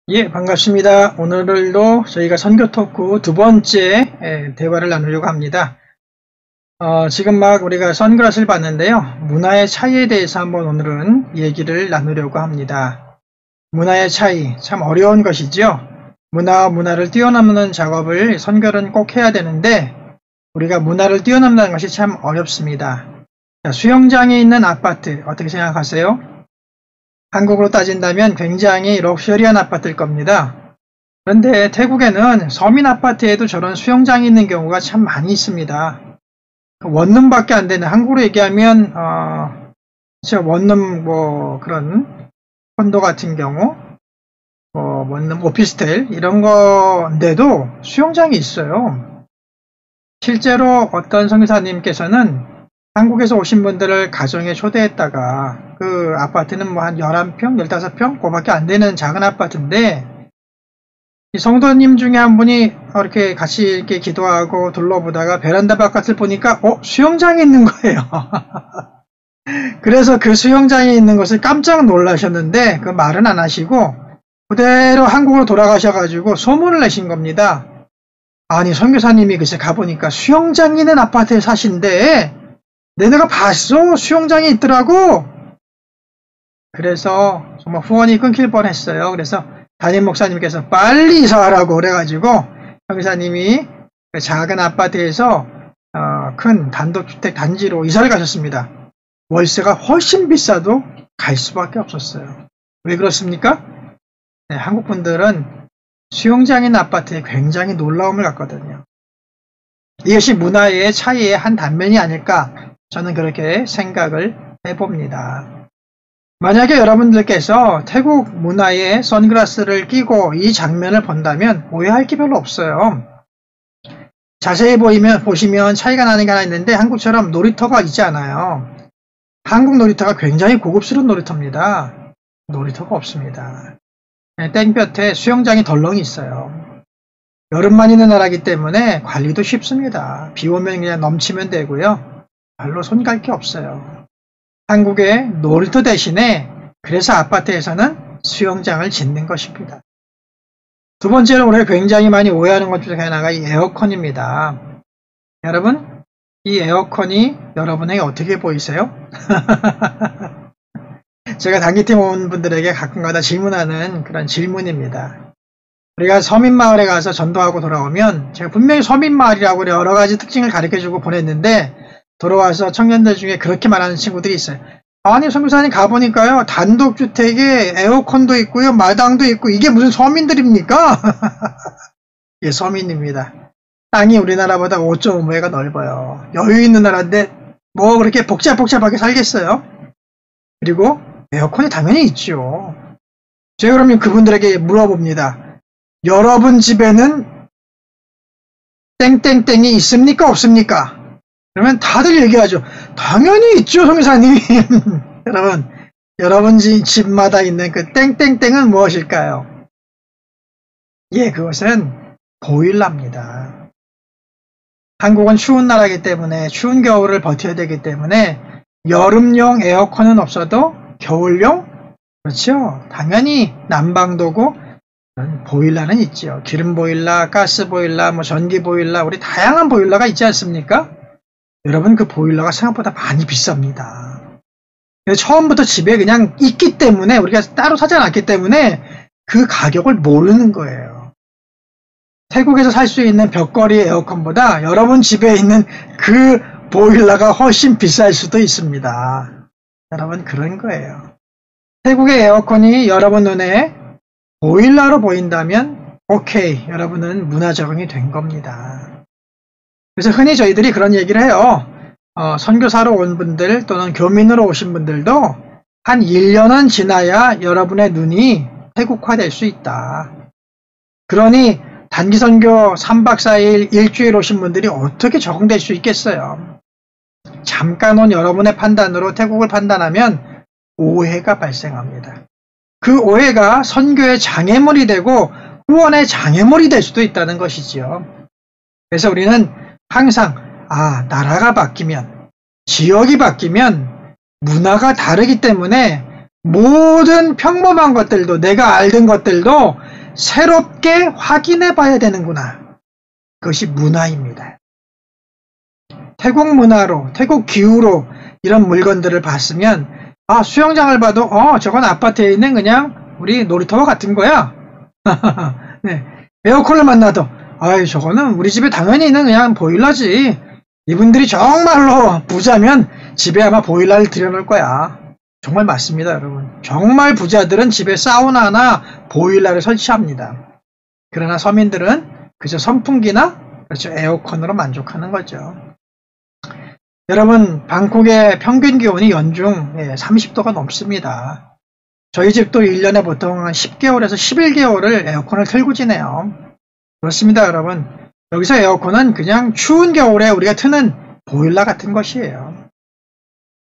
예, 반갑습니다. 오늘도 저희가 선교 토크 두 번째 대화를 나누려고 합니다. 지금 막 우리가 선글라스를 봤는데요. 문화의 차이에 대해서 한번 오늘은 얘기를 나누려고 합니다. 문화의 차이, 참 어려운 것이죠. 문화와 문화를 뛰어넘는 작업을 선교는 꼭 해야 되는데 우리가 문화를 뛰어넘는 것이 참 어렵습니다. 수영장에 있는 아파트 어떻게 생각하세요? 한국으로 따진다면 굉장히 럭셔리한 아파트일 겁니다. 그런데 태국에는 서민 아파트에도 저런 수영장이 있는 경우가 참 많이 있습니다. 원룸밖에 안 되는, 한국으로 얘기하면 원룸 그런 콘도 같은 경우 원룸 오피스텔 이런 건데도 수영장이 있어요. 실제로 어떤 선교사님께서는 한국에서 오신 분들을 가정에 초대했다가 그 아파트는 한 11평, 15평? 그거밖에 안 되는 작은 아파트인데 이 성도님 중에 한 분이 이렇게 같이 이렇게 기도하고 둘러보다가 베란다 바깥을 보니까 수영장이 있는 거예요. 그래서 그 수영장에 있는 것을 깜짝 놀라셨는데 그 말은 안 하시고 그대로 한국으로 돌아가셔가지고 소문을 내신 겁니다. 아니 선교사님이 글쎄 가보니까 수영장 있는 아파트에 사신데 내가 봤어, 수영장이 있더라고. 그래서 정말 후원이 끊길 뻔했어요. 그래서 담임 목사님께서 빨리 이사하라고 그래가지고 선교사님이 그 작은 아파트에서 큰 단독주택 단지로 이사를 가셨습니다. 월세가 훨씬 비싸도 갈 수밖에 없었어요. 왜 그렇습니까? 네, 한국 분들은 수영장인 아파트에 굉장히 놀라움을 갖거든요. 이것이 문화의 차이의 한 단면이 아닐까 저는 그렇게 생각을 해봅니다. 만약에 여러분들께서 태국 문화의 선글라스를 끼고 이 장면을 본다면 오해할 게 별로 없어요. 자세히 보시면 차이가 나는 게 하나 있는데 한국처럼 놀이터가 있지 않아요. 한국 놀이터가 굉장히 고급스러운 놀이터입니다. 놀이터가 없습니다. 땡볕에 수영장이 덜렁이 있어요. 여름만 있는 나라이기 때문에 관리도 쉽습니다. 비 오면 그냥 넘치면 되고요. 별로 손 갈 게 없어요. 한국의 놀이터 대신에 그래서 아파트에서는 수영장을 짓는 것입니다. 두 번째로 우리가 굉장히 많이 오해하는 것 중에 하나가 이 에어컨입니다. 여러분, 이 에어컨이 여러분에게 어떻게 보이세요? 제가 단기팀 온 분들에게 가끔가다 질문하는 그런 질문입니다. 우리가 서민마을에 가서 전도하고 돌아오면 제가 분명히 서민마을이라고 여러 가지 특징을 가르쳐주고 보냈는데 돌아와서 청년들 중에 그렇게 말하는 친구들이 있어요. 아니 선교사님 가보니까요 단독주택에 에어컨도 있고요 마당도 있고 이게 무슨 서민들입니까? 예, 서민입니다. 땅이 우리나라보다 5.5배가 넓어요. 여유 있는 나라인데 뭐 그렇게 복잡하게 살겠어요? 그리고 에어컨이 당연히 있죠. 제가 그러면 그분들에게 물어봅니다. 여러분 집에는 땡땡땡이 있습니까 없습니까? 그러면 다들 얘기하죠. 당연히 있죠, 선교사님. 여러분 집마다 있는 그 땡땡땡은 무엇일까요? 예, 그것은 보일러입니다. 한국은 추운 나라이기 때문에 추운 겨울을 버텨야 되기 때문에 여름용 에어컨은 없어도 겨울용? 그렇죠. 당연히 난방도구 보일러는 있죠. 기름 보일러, 가스 보일러, 전기 보일러, 우리 다양한 보일러가 있지 않습니까? 여러분 그 보일러가 생각보다 많이 비쌉니다. 처음부터 집에 그냥 있기 때문에 우리가 따로 사지 않았기 때문에 그 가격을 모르는 거예요. 태국에서 살 수 있는 벽걸이 에어컨보다 여러분 집에 있는 그 보일러가 훨씬 비쌀 수도 있습니다. 여러분 그런 거예요. 태국의 에어컨이 여러분 눈에 보일러로 보인다면 오케이, 여러분은 문화 적응이 된 겁니다. 그래서 흔히 저희들이 그런 얘기를 해요. 선교사로 온 분들 또는 교민으로 오신 분들도 한 1년은 지나야 여러분의 눈이 태국화될 수 있다. 그러니 단기 선교 3박 4일 일주일 오신 분들이 어떻게 적응될 수 있겠어요? 잠깐 온 여러분의 판단으로 태국을 판단하면 오해가 발생합니다. 그 오해가 선교의 장애물이 되고 후원의 장애물이 될 수도 있다는 것이지요. 그래서 우리는 항상 나라가 바뀌면 지역이 바뀌면 문화가 다르기 때문에 모든 평범한 것들도 내가 알던 것들도 새롭게 확인해 봐야 되는구나. 그것이 문화입니다. 태국 문화로, 태국 기후로 이런 물건들을 봤으면 수영장을 봐도 저건 아파트에 있는 그냥 우리 놀이터와 같은 거야. 네. 에어컨을 만나도 저거는 우리 집에 당연히 있는 그냥 보일러지. 이분들이 정말로 부자면 집에 아마 보일러를 들여놓을 거야. 정말 맞습니다, 여러분. 정말 부자들은 집에 사우나나 보일러를 설치합니다. 그러나 서민들은 그저 선풍기나 그렇죠, 에어컨으로 만족하는 거죠. 여러분, 방콕의 평균 기온이 연중 30도가 넘습니다. 저희 집도 1년에 보통 한 10개월에서 11개월을 에어컨을 틀고 지내요. 그렇습니다, 여러분. 여기서 에어컨은 그냥 추운 겨울에 우리가 트는 보일러 같은 것이에요.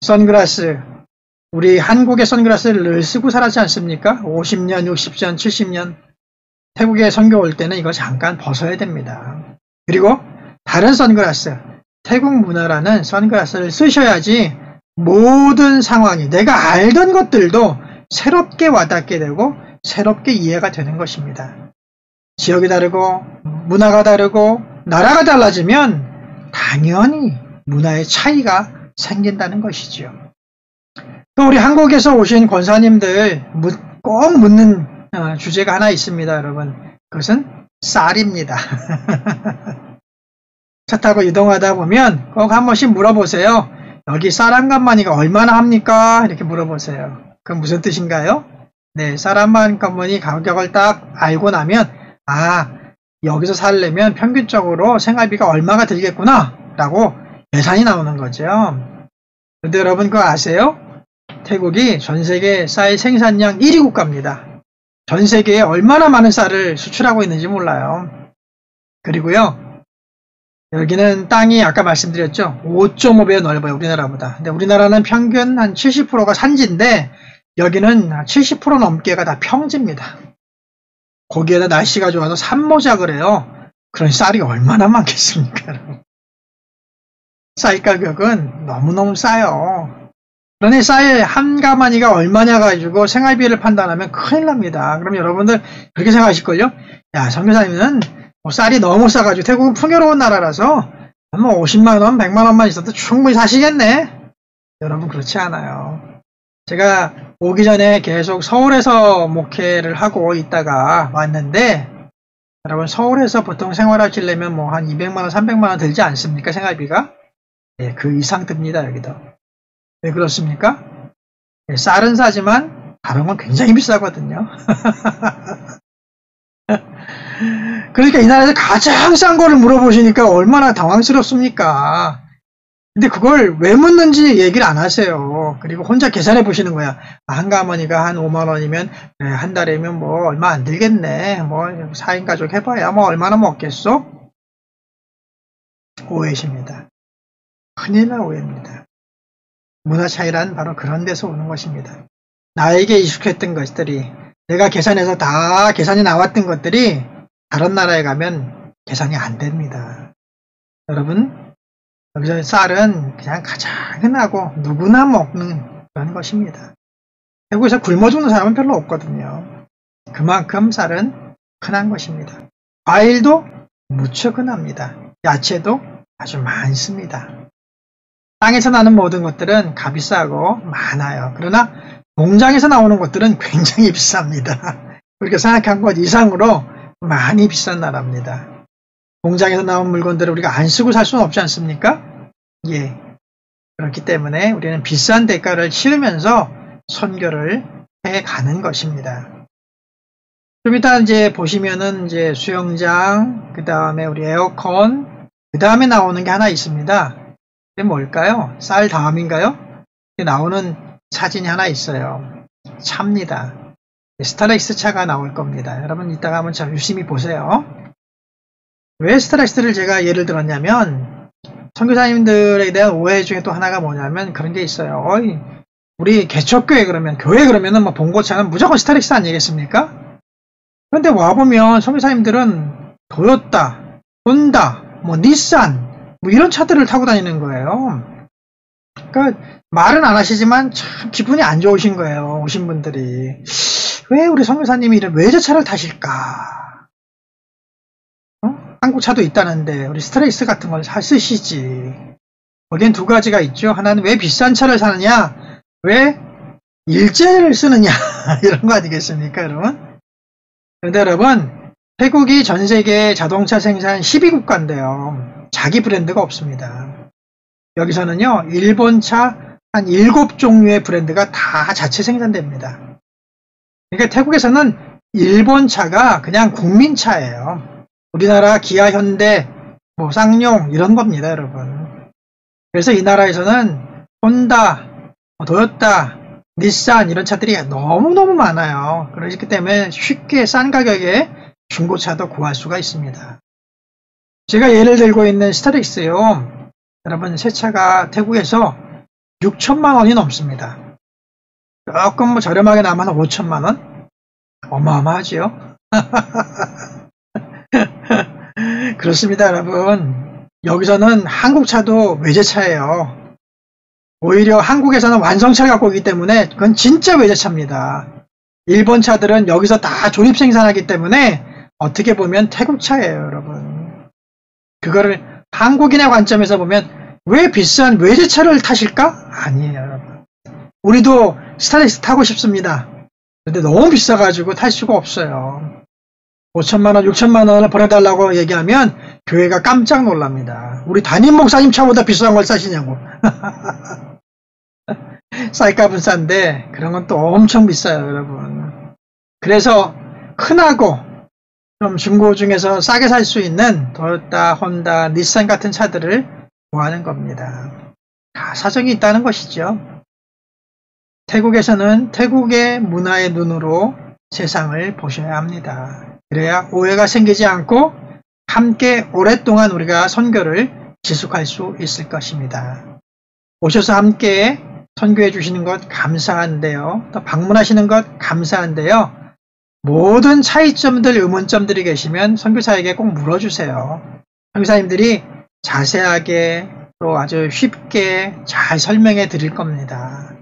선글라스, 우리 한국의 선글라스를 늘 쓰고 살았지 않습니까? 50년, 60년, 70년 태국에 선교 올 때는 이거 잠깐 벗어야 됩니다. 그리고 다른 선글라스, 태국 문화라는 선글라스를 쓰셔야지 모든 상황이 내가 알던 것들도 새롭게 와닿게 되고 새롭게 이해가 되는 것입니다. 지역이 다르고 문화가 다르고 나라가 달라지면 당연히 문화의 차이가 생긴다는 것이죠. 또 우리 한국에서 오신 권사님들 꼭 묻는 주제가 하나 있습니다, 여러분. 그것은 쌀입니다. 차 타고 이동하다 보면 꼭 한 번씩 물어보세요. 여기 쌀 한 간마니가 얼마나 합니까? 이렇게 물어보세요. 그건 무슨 뜻인가요? 네, 쌀 한 간마니 가격을 딱 알고 나면 여기서 살려면 평균적으로 생활비가 얼마가 들겠구나 라고 계산이 나오는 거죠. 근데 여러분 그거 아세요? 태국이 전세계 쌀 생산량 1위 국가입니다. 전세계에 얼마나 많은 쌀을 수출하고 있는지 몰라요. 그리고요, 여기는 땅이 아까 말씀드렸죠. 5.5배 넓어요, 우리나라보다. 근데 우리나라는 평균 한 70%가 산지인데 여기는 70% 넘게가 다 평지입니다. 거기에다 날씨가 좋아서 산모작을 해요. 그런 쌀이 얼마나 많겠습니까, 여러분? 쌀 가격은 너무너무 싸요. 그러니 쌀 한 가마니가 얼마냐 가지고 생활비를 판단하면 큰일 납니다. 그럼 여러분들 그렇게 생각하실걸요? 야, 선교사님은 쌀이 너무 싸가지고 태국은 풍요로운 나라라서 50만원, 100만원만 있어도 충분히 사시겠네? 여러분 그렇지 않아요. 제가 오기 전에 계속 서울에서 목회를 하고 있다가 왔는데 여러분 서울에서 보통 생활하시려면 한 200만원, 300만원 들지 않습니까? 생활비가? 네, 그 이상 듭니다, 여기도. 왜 그렇습니까? 네, 쌀은 싸지만 다른 건 굉장히 비싸거든요. 그러니까 이 나라에서 가장 싼 거를 물어보시니까 얼마나 당황스럽습니까? 근데 그걸 왜 묻는지 얘기를 안 하세요. 그리고 혼자 계산해 보시는 거야. 한 가마니가 한 5만원이면 한 달이면 얼마 안 들겠네. 4인 가족 해봐야 얼마나 먹겠어? 오해십니다. 큰일 날 오해입니다. 문화 차이란 바로 그런 데서 오는 것입니다. 나에게 익숙했던 것들이 내가 계산해서 다 계산이 나왔던 것들이 다른 나라에 가면 계산이 안 됩니다. 여러분, 여기서 쌀은 그냥 가장 흔하고 누구나 먹는 그런 것입니다. 태국에서 굶어 죽는 사람은 별로 없거든요. 그만큼 쌀은 흔한 것입니다. 과일도 무척 흔합니다. 야채도 아주 많습니다. 땅에서 나는 모든 것들은 값이 싸고 많아요. 그러나 공장에서 나오는 것들은 굉장히 비쌉니다. 우리가 생각한 것 이상으로 많이 비싼 나라입니다. 공장에서 나온 물건들을 우리가 안 쓰고 살 수는 없지 않습니까? 예. 그렇기 때문에 우리는 비싼 대가를 치르면서 선교를 해 가는 것입니다. 좀 이따 이제 보시면은 이제 수영장, 그 다음에 우리 에어컨, 그 다음에 나오는 게 하나 있습니다. 그게 뭘까요? 쌀 다음인가요? 나오는 사진이 하나 있어요. 차입니다. 스타렉스 차가 나올 겁니다. 여러분 이따가 한번 유심히 보세요. 왜 스타렉스를 제가 예를 들었냐면 선교사님들에 대한 오해 중에 또 하나가 뭐냐면 그런 게 있어요. 우리 개척교회 그러면 교회 그러면은 봉고차는 무조건 스타렉스 아니겠습니까? 그런데 와보면 선교사님들은 도요타, 혼다, 닛산 이런 차들을 타고 다니는 거예요. 그러니까 말은 안 하시지만 참 기분이 안 좋으신 거예요. 오신 분들이. 왜 우리 선교사님이 이런 외제차를 타실까? 한국 차도 있다는데 우리 스트레이스 같은 걸 쓰시지. 거긴 두 가지가 있죠. 하나는 왜 비싼 차를 사느냐, 왜 일제를 쓰느냐 이런 거 아니겠습니까, 여러분? 그런데 여러분, 태국이 전 세계 자동차 생산 12국가인데요. 자기 브랜드가 없습니다. 여기서는요, 일본차 한 7종류의 브랜드가 다 자체 생산됩니다. 그러니까 태국에서는 일본차가 그냥 국민차예요. 우리나라 기아, 현대, 뭐 쌍용 이런 겁니다, 여러분. 그래서 이 나라에서는 혼다, 도요타, 닛산 이런 차들이 너무너무 많아요. 그렇기 때문에 쉽게 싼 가격에 중고차도 구할 수가 있습니다. 제가 예를 들고 있는 스타렉스요. 여러분, 새 차가 태국에서 6천만 원이 넘습니다. 조금 뭐 저렴하게 나면 5천만 원? 어마어마하지요? 그렇습니다, 여러분. 여기서는 한국차도 외제차예요. 오히려 한국에서는 완성차를 갖고 오기 때문에 그건 진짜 외제차입니다. 일본 차들은 여기서 다 조립 생산하기 때문에 어떻게 보면 태국차예요, 여러분. 그거를 한국인의 관점에서 보면 왜 비싼 외제차를 타실까? 아니에요, 여러분. 우리도 스타렉스 타고 싶습니다. 근데 너무 비싸가지고 탈 수가 없어요. 5천만원, 6천만원을 보내달라고 얘기하면 교회가 깜짝 놀랍니다. 우리 담임 목사님 차보다 비싼 걸 사시냐고. 쌀값은 싼데 그런 건 또 엄청 비싸요, 여러분. 그래서 흔하고 좀 중고 중에서 싸게 살 수 있는 도요타, 혼다, 닛산 같은 차들을 구하는 겁니다. 다 사정이 있다는 것이죠. 태국에서는 태국의 문화의 눈으로 세상을 보셔야 합니다. 그래야 오해가 생기지 않고 함께 오랫동안 우리가 선교를 지속할 수 있을 것입니다. 오셔서 함께 선교해 주시는 것 감사한데요. 또 방문하시는 것 감사한데요. 모든 차이점들, 의문점들이 계시면 선교사에게 꼭 물어주세요. 선교사님들이 자세하게 또 아주 쉽게 잘 설명해 드릴 겁니다.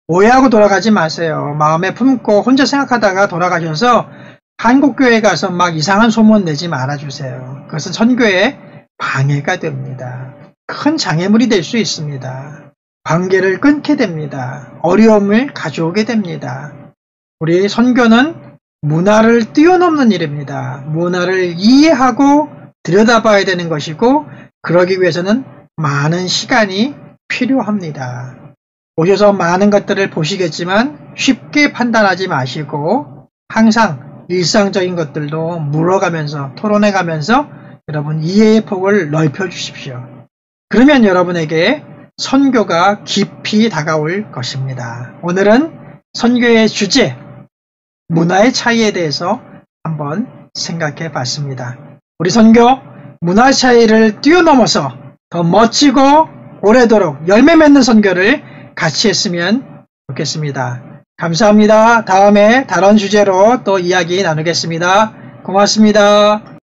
오해하고 돌아가지 마세요. 마음에 품고 혼자 생각하다가 돌아가셔서 한국교회 가서 막 이상한 소문 내지 말아주세요. 그것은 선교에 방해가 됩니다. 큰 장애물이 될 수 있습니다. 관계를 끊게 됩니다. 어려움을 가져오게 됩니다. 우리 선교는 문화를 뛰어넘는 일입니다. 문화를 이해하고 들여다봐야 되는 것이고 그러기 위해서는 많은 시간이 필요합니다. 오셔서 많은 것들을 보시겠지만 쉽게 판단하지 마시고 항상 일상적인 것들도 물어가면서 토론해가면서 여러분 이해의 폭을 넓혀 주십시오. 그러면 여러분에게 선교가 깊이 다가올 것입니다. 오늘은 선교의 주제, 문화의 차이에 대해서 한번 생각해 봤습니다. 우리 선교, 문화 차이를 뛰어넘어서 더 멋지고 오래도록 열매 맺는 선교를 같이 했으면 좋겠습니다. 감사합니다. 다음에 다른 주제로 또 이야기 나누겠습니다. 고맙습니다.